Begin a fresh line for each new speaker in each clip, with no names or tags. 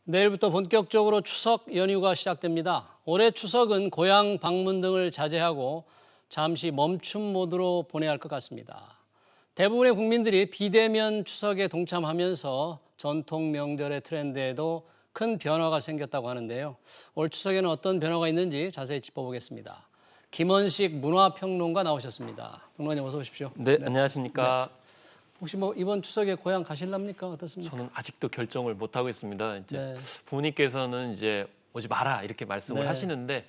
내일부터 본격적으로 추석 연휴가 시작됩니다. 올해 추석은 고향 방문 등을 자제하고 잠시 멈춤 모드로 보내야 할 것 같습니다. 대부분의 국민들이 비대면 추석에 동참하면서 전통 명절의 트렌드에도 큰 변화가 생겼다고 하는데요. 올 추석에는 어떤 변화가 있는지 자세히 짚어보겠습니다. 김원식 문화평론가 나오셨습니다. 평론가님 어서 오십시오.
네, 안녕하십니까.
네. 혹시 이번 추석에 고향 가실랍니까? 어떻습니까?
저는 아직도 결정을 못 하고 있습니다. 이제
네.
부모님께서는 이제 오지 마라 이렇게 말씀을
네.
하시는데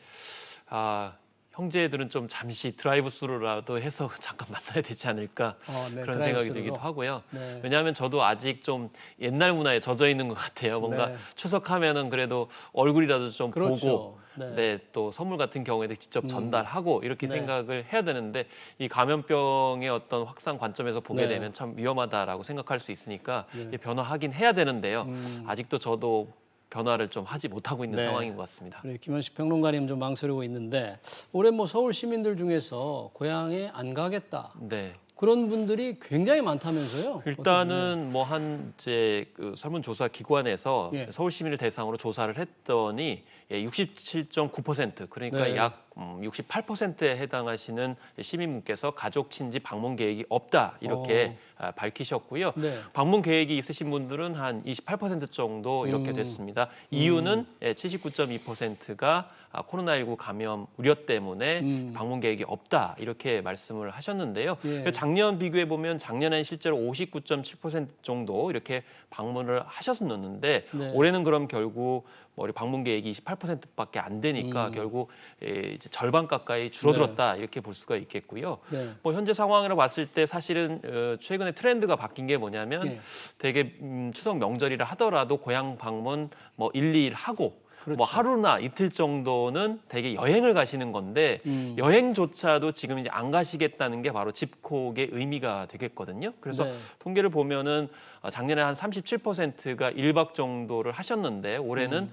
형제들은 좀 잠시 드라이브 스루라도 해서 잠깐 만나야 되지 않을까
네,
그런 생각이 들기도 하고요.
네.
왜냐하면 저도 아직 좀 옛날 문화에 젖어 있는 것 같아요. 뭔가
네.
추석하면은 그래도 얼굴이라도 좀
그렇죠.
보고
네.
또 선물 같은 경우에도 직접 전달하고 이렇게
네.
생각을 해야 되는데 이 감염병의 어떤 확산 관점에서 보게
네.
되면 참 위험하다라고 생각할 수 있으니까 변화하긴 해야 되는데요. 아직도 저도 변화를 좀 하지 못하고 있는
네.
상황인 것 같습니다.
우리 김원식 평론가님 좀 망설이고 있는데 올해 서울 시민들 중에서 고향에 안 가겠다
네.
그런 분들이 굉장히 많다면서요?
일단은 이제 그 설문조사 기관에서
예.
서울 시민을 대상으로 조사를 했더니 67.9% 그러니까
네.
약 68%에 해당하시는 시민분께서 가족 친지 방문 계획이 없다 이렇게 밝히셨고요.
네.
방문 계획이 있으신 분들은 한 28% 정도 이렇게 됐습니다. 이유는 79.2%가 코로나19 감염 우려 때문에 방문 계획이 없다 이렇게 말씀을 하셨는데요.
예.
작년 비교해 보면 작년엔 실제로 59.7% 정도 이렇게 방문을 하셨었는데
네.
올해는 그럼 결국 우리 방문 계획이 28%밖에 안 되니까 결국 이제 절반 가까이 줄어들었다 이렇게 볼 수가 있겠고요.
네.
현재 상황으로 봤을 때 사실은 최근에 트렌드가 바뀐 게 뭐냐면
예.
되게 추석 명절이라 하더라도 고향 방문 1, 2일 하고
그렇죠.
하루나 이틀 정도는 되게 여행을 가시는 건데 여행조차도 지금 이제 안 가시겠다는 게 바로 집콕의 의미가 되겠거든요. 그래서
네.
통계를 보면은 작년에 한 37%가 1박 정도를 하셨는데 올해는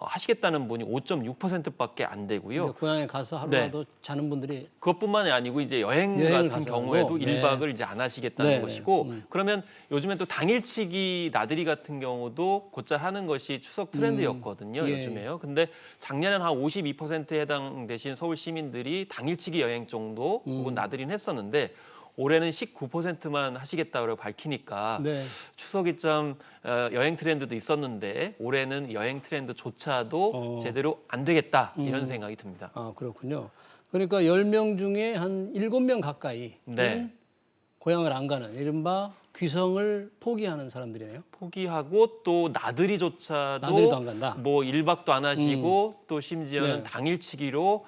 하시겠다는 분이 5.6%밖에 안 되고요.
고향에 가서 하루라도 자는 분들이
그것뿐만이 아니고 이제 여행
여행을
같은
가서
경우에도
하고. 네.
1박을 이제 안 하시겠다는
네,
것이고
네.
그러면 요즘엔 또 당일치기 나들이 같은 경우도 곧잘 하는 것이 추석 트렌드였거든요.
예.
요즘에요. 근데 작년엔 한 52%에 해당되신 서울 시민들이 당일치기 여행 정도 혹은 나들이는 했었는데 올해는 19%만 하시겠다고 밝히니까
네.
추석이 좀 여행 트렌드도 있었는데 올해는 여행 트렌드조차도 제대로 안 되겠다 이런 생각이 듭니다.
그렇군요. 그러니까 10명 중에 한 7명 가까이는
네.
고향을 안 가는 이른바 귀성을 포기하는 사람들이네요.
포기하고 또 나들이조차도
나들이도 안 간다.
1박도 안 하시고 또 심지어는
네.
당일치기로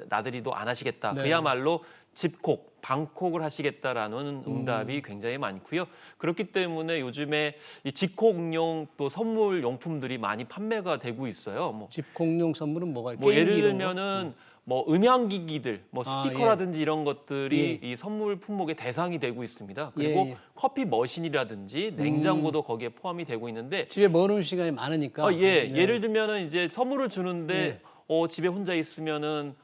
나들이도 안 하시겠다.
네.
그야말로 집콕, 방콕을 하시겠다라는 응답이 굉장히 많고요. 그렇기 때문에 요즘에 이 집콕용 또 선물 용품들이 많이 판매가 되고 있어요.
집콕용 선물은 뭐가
예를
게임기 이런 거?
들면은 음향기기들, 스피커라든지 이런 것들이
예.
이 선물 품목의 대상이 되고 있습니다. 그리고
예.
커피 머신이라든지 냉장고도 거기에 포함이 되고 있는데
집에 머무는 시간이 많으니까.
예를 들면은 이제 선물을 주는데
예.
집에 혼자 있으면은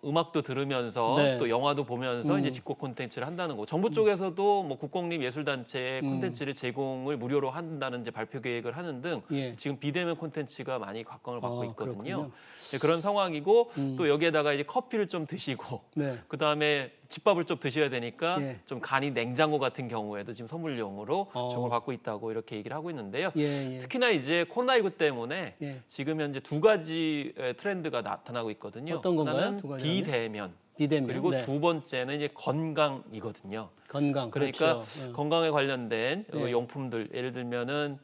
음악도 들으면서
네.
또 영화도 보면서 이제 집콕 콘텐츠를 한다는 거. 정부 쪽에서도 국공립예술단체에 콘텐츠를 제공을 무료로 한다는 이제 발표 계획을 하는 등
예.
지금 비대면 콘텐츠가 많이 각광을 받고 있거든요.
그렇군요.
네, 그런 상황이고 또 여기에다가 이제 커피를 좀 드시고
네.
그다음에 집밥을 좀 드셔야 되니까
예.
좀 간이 냉장고 같은 경우에도 지금 선물용으로 주문을 받고 있다고 이렇게 얘기를 하고 있는데요.
예.
특히나 이제 코로나19 때문에
예.
지금 현재 두 가지 트렌드가 나타나고 있거든요.
어떤 건가요?
하나는
두 가지
비대면,
비대면.
그리고
네.
두 번째는 이제 건강이거든요.
건강.
그러니까
그렇죠.
건강에 관련된
예.
용품들 예를 들면은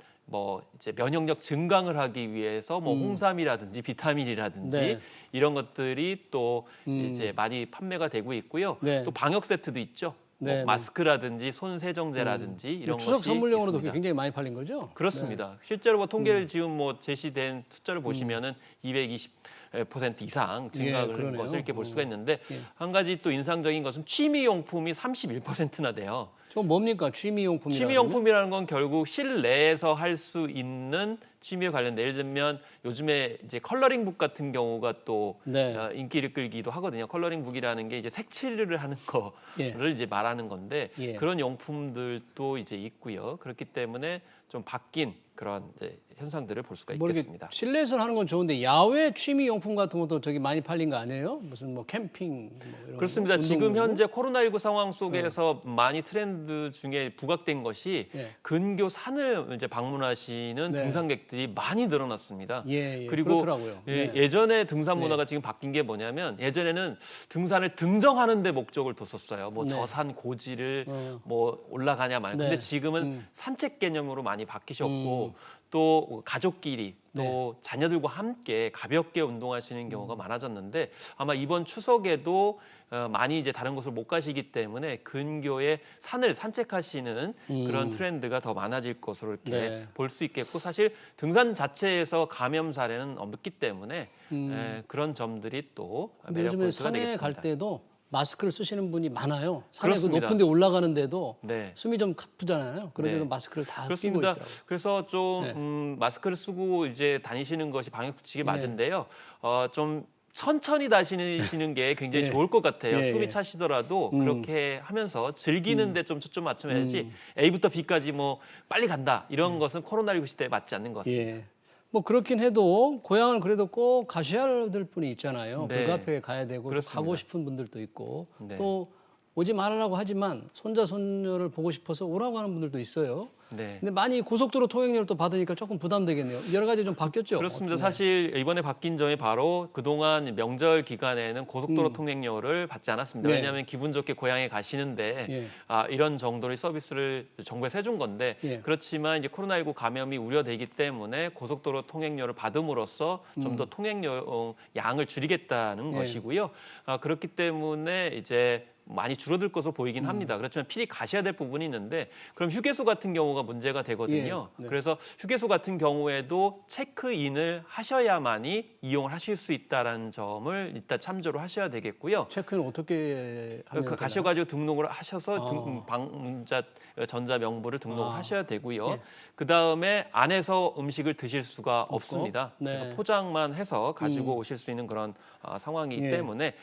이제 면역력 증강을 하기 위해서 홍삼이라든지 비타민이라든지
네.
이런 것들이 또 이제 많이 판매가 되고 있고요.
네.
또 방역 세트도 있죠.
네, 네.
마스크라든지 손 세정제라든지 이런
추석
것이
선물용으로도
있습니다.
굉장히 많이 팔린 거죠?
그렇습니다. 실제로 통계를 지금 제시된 숫자를 보시면은 220% 이상 증가를 한
그러네요.
것을 이렇게 볼 수가 있는데
예.
한 가지 또 인상적인 것은 취미용품이 31%나 돼요.
좀 뭡니까? 취미용품이라는
취미용품이라는 건 결국 실내에서 할 수 있는 취미에 관련된 예를 들면 요즘에 이제 컬러링북 같은 경우가 또
네.
인기를 끌기도 하거든요. 컬러링북이라는 게 이제 색칠을 하는 거를
예.
이제 말하는 건데
예.
그런 용품들도 이제 있고요. 그렇기 때문에 좀 바뀐 그런 이제 현상들을 볼 수가
뭐 이렇게
있겠습니다.
실내에서 하는 건 좋은데 야외 취미 용품 같은 것도 저기 많이 팔린 거 아니에요? 무슨 뭐 캠핑 뭐 이런
그렇습니다.
거?
지금
운동복?
현재 코로나19 상황 속에서 많이 트렌드 중에 부각된 것이
예.
근교 산을 이제 방문하시는
네.
등산객들이 많이 늘어났습니다.
예,
그리고
그렇더라고요. 네.
예전에 등산 문화가 지금 바뀐 게 뭐냐면 예전에는 등산을 등정하는 데 목적을 뒀었어요. 뭐
네.
저 산 고지를
어.
뭐 올라가냐 마냐. 근데
네.
지금은 산책 개념으로 많이 바뀌셨고 또 가족끼리 또 자녀들과 함께 가볍게 운동하시는 경우가 많아졌는데 아마 이번 추석에도 많이 이제 다른 곳을 못 가시기 때문에 근교에 산을 산책하시는 그런 트렌드가 더 많아질 것으로 이렇게
네.
볼 수 있겠고 사실 등산 자체에서 감염 사례는 없기 때문에 그런 점들이 또
근데
매력
요즘에
포인트가
산에
되겠습니다.
갈 때도 마스크를 쓰시는 분이 많아요. 산에 그
그렇습니다.
높은 데 올라가는데도
네.
숨이 좀 가쁘잖아요. 그런데도
네.
마스크를 다 끼고
그렇습니다.
있더라고요.
그래서 좀 마스크를 쓰고 이제 다니시는 것이 방역 수칙에 맞은데요. 좀 천천히 다니시는 게 굉장히
예.
좋을 것 같아요.
예,
숨이
예.
차시더라도 그렇게 하면서 즐기는데 좀 초점 맞춰야지 A부터 B까지 뭐 빨리 간다 이런 것은 코로나19 시대에 맞지 않는 것 같습니다.
예. 뭐 그렇긴 해도 고향은 그래도 꼭 가셔야 될 분이 있잖아요.
네.
불가피하게 가야 되고 또
그렇습니다.
가고 싶은 분들도 있고
네.
또 오지 말으라고 하지만 손자 손녀를 보고 싶어서 오라고 하는 분들도 있어요.
네.
근데 많이 고속도로 통행료를 또 받으니까 조금 부담되겠네요. 여러 가지 좀 바뀌었죠.
그렇습니다.
어떻게?
사실 이번에 바뀐 점이 바로 그동안 명절 기간에는 고속도로 통행료를 받지 않았습니다.
네.
왜냐하면 기분 좋게 고향에 가시는데
예.
이런 정도의 서비스를 정부에서 해준 건데
예.
그렇지만 이제 코로나19 감염이 우려되기 때문에 고속도로 통행료를 받음으로써 좀 더 통행료 양을 줄이겠다는
예.
것이고요. 그렇기 때문에 이제 많이 줄어들 것으로 보이긴 합니다. 그렇지만 필히 가셔야 될 부분이 있는데 그럼 휴게소 같은 경우가 문제가 되거든요.
예, 네.
그래서 휴게소 같은 경우에도 체크인을 하셔야만이 이용을 하실 수 있다는 점을 일단 참조를 하셔야 되겠고요.
체크는 어떻게 하면
그
되나요?
가셔가지고 등록을 하셔서 방문자 전자 명부를 등록을 하셔야 되고요.
예.
그 다음에 안에서 음식을 드실 수가 없습니다.
네.
그래서 포장만 해서 가지고 오실 수 있는 그런 상황이기
예.
때문에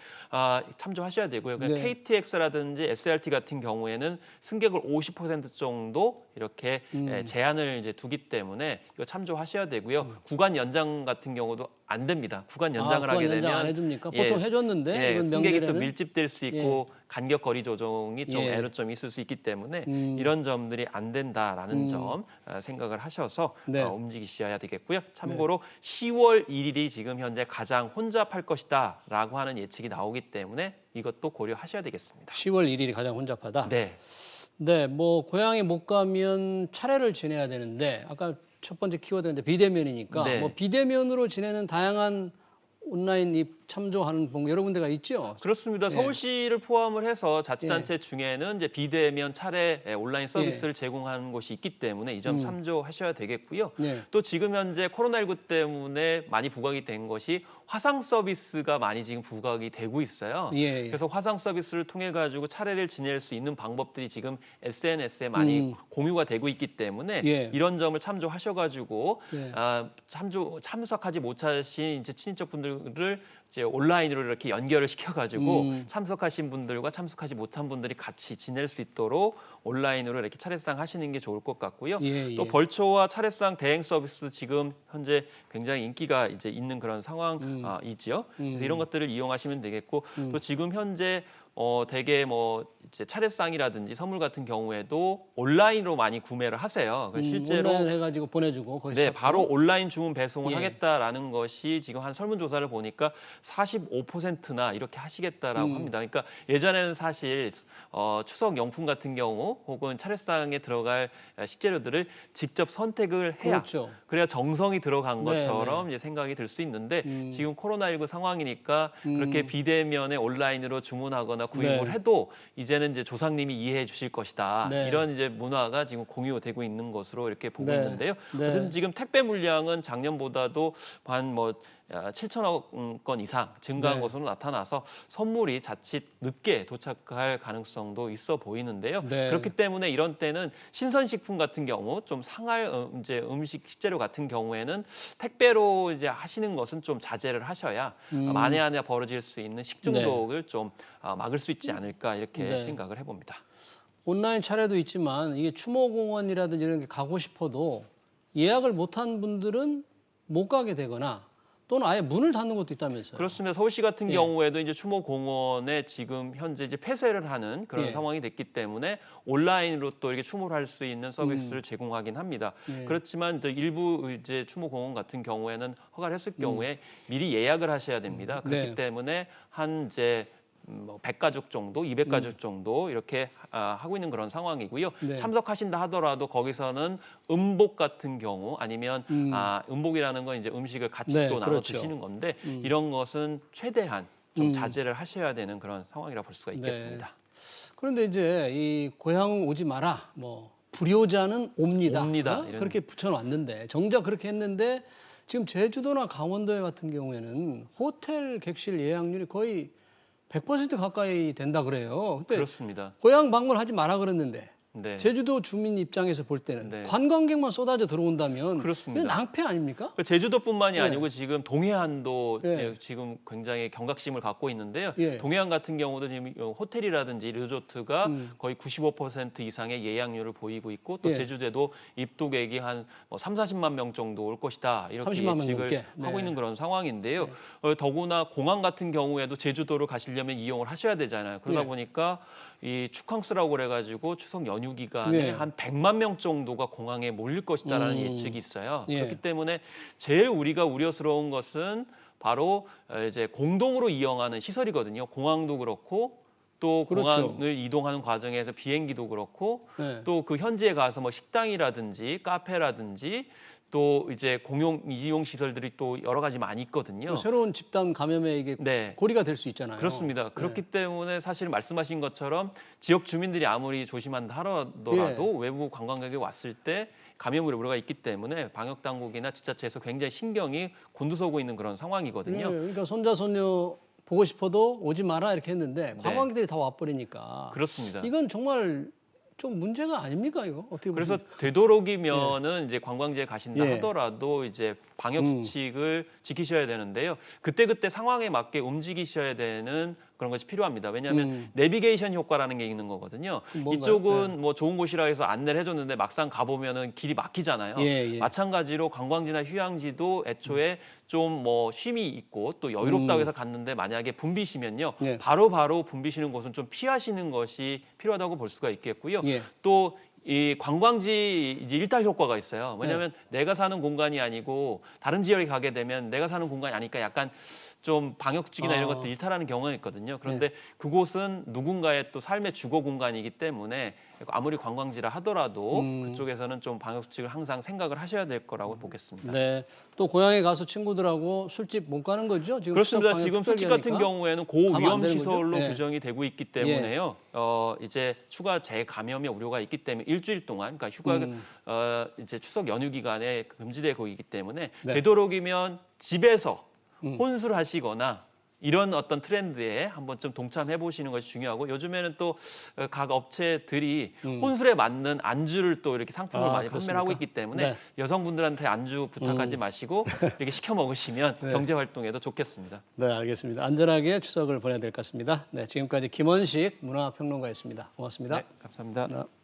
참조하셔야 되고요.
네.
KTX라든지 SRT 같은 경우에는 승객을 50% 정도 이렇게 제한을 이제 두기 때문에 이거 참조하셔야 되고요. 구간 연장 같은 경우도 안 됩니다. 구간 연장을 하게
구간 연장
되면
안 해줍니까? 보통 해줬는데 이번
승객이 또
명절에는
밀집될 수 있고 간격 거리 조정이 좀
예.
애로점이 있을 수 있기 때문에 이런 점들이 안 된다라는 점 생각을 하셔서
네.
움직이셔야 되겠고요. 참고로 10월 1일이 지금 현재 가장 혼잡할 것이다라고 하는 예측이 나오기 때문에 이것도 고려하셔야 되겠습니다.
10월 1일이 가장 혼잡하다.
네.
네, 뭐 고향에 못 가면 차례를 지내야 되는데 아까 첫 번째 키워드인데 비대면이니까
네.
뭐 비대면으로 지내는 다양한 온라인 입 참조하는 여러 군데가 있죠.
그렇습니다. 서울시를 포함을 해서 자치단체 중에는 이제 비대면 차례 온라인 서비스를 제공하는 곳이 있기 때문에 이 점 참조하셔야 되겠고요.
네.
또 지금 현재 코로나19 때문에 많이 부각이 된 것이 화상 서비스가 많이 지금 부각이 되고 있어요.
예.
그래서 화상 서비스를 통해 가지고 차례를 지낼 수 있는 방법들이 지금 SNS에 많이 공유가 되고 있기 때문에
예.
이런 점을 참조하셔 가지고
예.
참석하지 못하신 이제 친인척분들을 이제 온라인으로 이렇게 연결을 시켜가지고 참석하신 분들과 참석하지 못한 분들이 같이 지낼 수 있도록 온라인으로 이렇게 차례상 하시는 게 좋을 것 같고요.
예,
또
예.
벌초와 차례상 대행 서비스도 지금 현재 굉장히 인기가 이제 있는 그런 상황이지요. 그래서 이런 것들을 이용하시면 되겠고 또 지금 현재 대개 뭐 이제 차례상이라든지 선물 같은 경우에도 온라인으로 많이 구매를 하세요. 그래서 실제로
온라인 해가지고 보내주고 거기서
네, 바로 온라인 주문 배송을
예.
하겠다라는 것이 지금 한 설문조사를 보니까 45%나 이렇게 하시겠다라고 합니다. 그러니까 예전에는 사실 추석 용품 같은 경우 혹은 차례상에 들어갈 식재료들을 직접 선택을 해야
그렇죠.
그래야 정성이 들어간
네,
것처럼 이제 생각이 들 수 있는데 지금 코로나19 상황이니까 그렇게 비대면에 온라인으로 주문하거나 구입을
네.
해도 이제는 이제 조상님이 이해해 주실 것이다.
네.
이런 이제 문화가 지금 공유되고 있는 것으로 이렇게 보고
네.
있는데요.
네.
어쨌든 지금 택배 물량은 작년보다도 한 7천억 건 이상 증가한
네.
것으로 나타나서 선물이 자칫 늦게 도착할 가능성도 있어 보이는데요.
네.
그렇기 때문에 이런 때는 신선식품 같은 경우 좀 상할 이제 음식 식재료 같은 경우에는 택배로 이제 하시는 것은 좀 자제를 하셔야 만에 하나 벌어질 수 있는 식중독을 좀 막을 수 있지 않을까 이렇게
네.
생각을 해봅니다.
온라인 차례도 있지만 이게 추모공원이라든지 이런 게 가고 싶어도 예약을 못한 분들은 못 가게 되거나 또는 아예 문을 닫는 것도 있다면서요.
그렇습니다. 서울시 같은
예.
경우에도 이제 추모공원에 지금 현재 이제 폐쇄를 하는 그런
예.
상황이 됐기 때문에 온라인으로 또 이렇게 추모를 할 수 있는 서비스를 제공하긴 합니다.
예.
그렇지만 또 일부 이제 추모공원 같은 경우에는 허가를 했을 경우에 미리 예약을 하셔야 됩니다. 그렇기
네.
때문에 한 이제 뭐 100가족 정도, 200가족 정도 이렇게 하고 있는 그런 상황이고요.
네.
참석하신다 하더라도 거기서는 음복 같은 경우 아니면 음복이라는 건 이제 음식을 같이
네,
또 나눠
그렇죠.
드시는 건데 이런 것은 최대한 좀 자제를 하셔야 되는 그런 상황이라 볼 수가
네.
있겠습니다.
그런데 이제 이 고향 오지 마라, 뭐 불효자는 옵니다.
옵니다, 이런.
그렇게 붙여놨는데 정작 그렇게 했는데 지금 제주도나 강원도 같은 경우에는 호텔 객실 예약률이 거의 100% 가까이 된다 그래요. 근데
그렇습니다.
고향 방문하지 마라 그랬는데
네.
제주도 주민 입장에서 볼 때는
네.
관광객만 쏟아져 들어온다면
그렇습니다.
이건 낭패 아닙니까?
그 제주도뿐만이
예.
아니고 지금 동해안도
예.
예, 지금 굉장히 경각심을 갖고 있는데요.
예.
동해안 같은 경우도 지금 호텔이라든지 리조트가 거의 95% 이상의 예약률을 보이고 있고 또
예.
제주도에도 입도객이 한 3, 40만 명 정도 올 것이다 이렇게
30만 명
예측을
넘게.
하고
네.
있는 그런 상황인데요. 더구나 공항 같은 경우에도 제주도를 가시려면 이용을 하셔야 되잖아요. 그러다
예.
보니까 이 축항스라고 그래가지고 추석 연휴 기간에
네.
한 100만 명 정도가 공항에 몰릴 것이다라는 예측이 있어요.
예.
그렇기 때문에 제일 우리가 우려스러운 것은 바로 이제 공동으로 이용하는 시설이거든요. 공항도 그렇고 또
그렇죠.
공항을 이동하는 과정에서 비행기도 그렇고
네.
또 그 현지에 가서 뭐 식당이라든지 카페라든지 또 이제 공용 이용 시설들이 또 여러 가지 많이 있거든요.
새로운 집단 감염에 이게
네.
고리가 될 수 있잖아요.
그렇습니다.
네.
그렇기 때문에 사실 말씀하신 것처럼 지역 주민들이 아무리 조심한다 하더라도 외부 관광객이 왔을 때 감염의 우려가 있기 때문에 방역 당국이나 지자체에서 굉장히 신경이 곤두서고 있는 그런 상황이거든요.
네, 그러니까 손자 손녀 보고 싶어도 오지 마라 이렇게 했는데 관광객들이 다 와버리니까
그렇습니다.
이건 정말 좀 문제가 아닙니까 이거 어떻게
그래서
보십니까?
되도록이면은 이제 관광지에 가신다
예.
하더라도 이제 방역 수칙을 지키셔야 되는데요. 그때그때 상황에 맞게 움직이셔야 되는 그런 것이 필요합니다. 왜냐하면 내비게이션 효과라는 게 있는 거거든요.
뭔가요?
이쪽은 뭐 좋은 곳이라 해서 안내를 해줬는데 막상 가보면은 길이 막히잖아요.
예, 예.
마찬가지로 관광지나 휴양지도 애초에 좀 뭐 쉼이 있고 또 여유롭다고 해서 갔는데 만약에 붐비시면요.
네.
바로 붐비시는 곳은 좀 피하시는 것이 필요하다고 볼 수가 있겠고요.
예.
또 이 관광지 이제 일탈 효과가 있어요. 왜냐하면 내가 사는 공간이 아니고 다른 지역에 가게 되면 내가 사는 공간이 아니까 약간 좀 방역지기나 이런 것들 일탈하는 경우가 있거든요. 그런데 그곳은 누군가의 또 삶의 주거 공간이기 때문에 아무리 관광지라 하더라도 그쪽에서는 좀 방역 수칙을 항상 생각을 하셔야 될 거라고 보겠습니다.
네, 또 고향에 가서 친구들하고 술집 못 가는 거죠? 지금
그렇습니다.
추석 방역
지금 술집 같은
특별기라니까?
경우에는
가면 안
고위험
되는
시설로
거죠? 예.
규정이 되고 있기 때문에요. 이제 추가 재감염의 우려가 있기 때문에 일주일 동안, 그러니까 휴가 이제 추석 연휴 기간에 금지되고 있기 때문에
네.
되도록이면 집에서 혼술 하시거나 이런 어떤 트렌드에 한번 좀 동참해 보시는 것이 중요하고 요즘에는 또 각 업체들이 혼술에 맞는 안주를 또 이렇게 상품을 많이
그렇습니까?
판매를 하고 있기 때문에
네.
여성분들한테 안주 부탁하지 마시고 이렇게 시켜 먹으시면 경제 활동에도 좋겠습니다.
네, 알겠습니다. 안전하게 추석을 보내야 될 것 같습니다. 네, 지금까지 김원식 문화평론가였습니다. 고맙습니다.
네, 감사합니다.
네.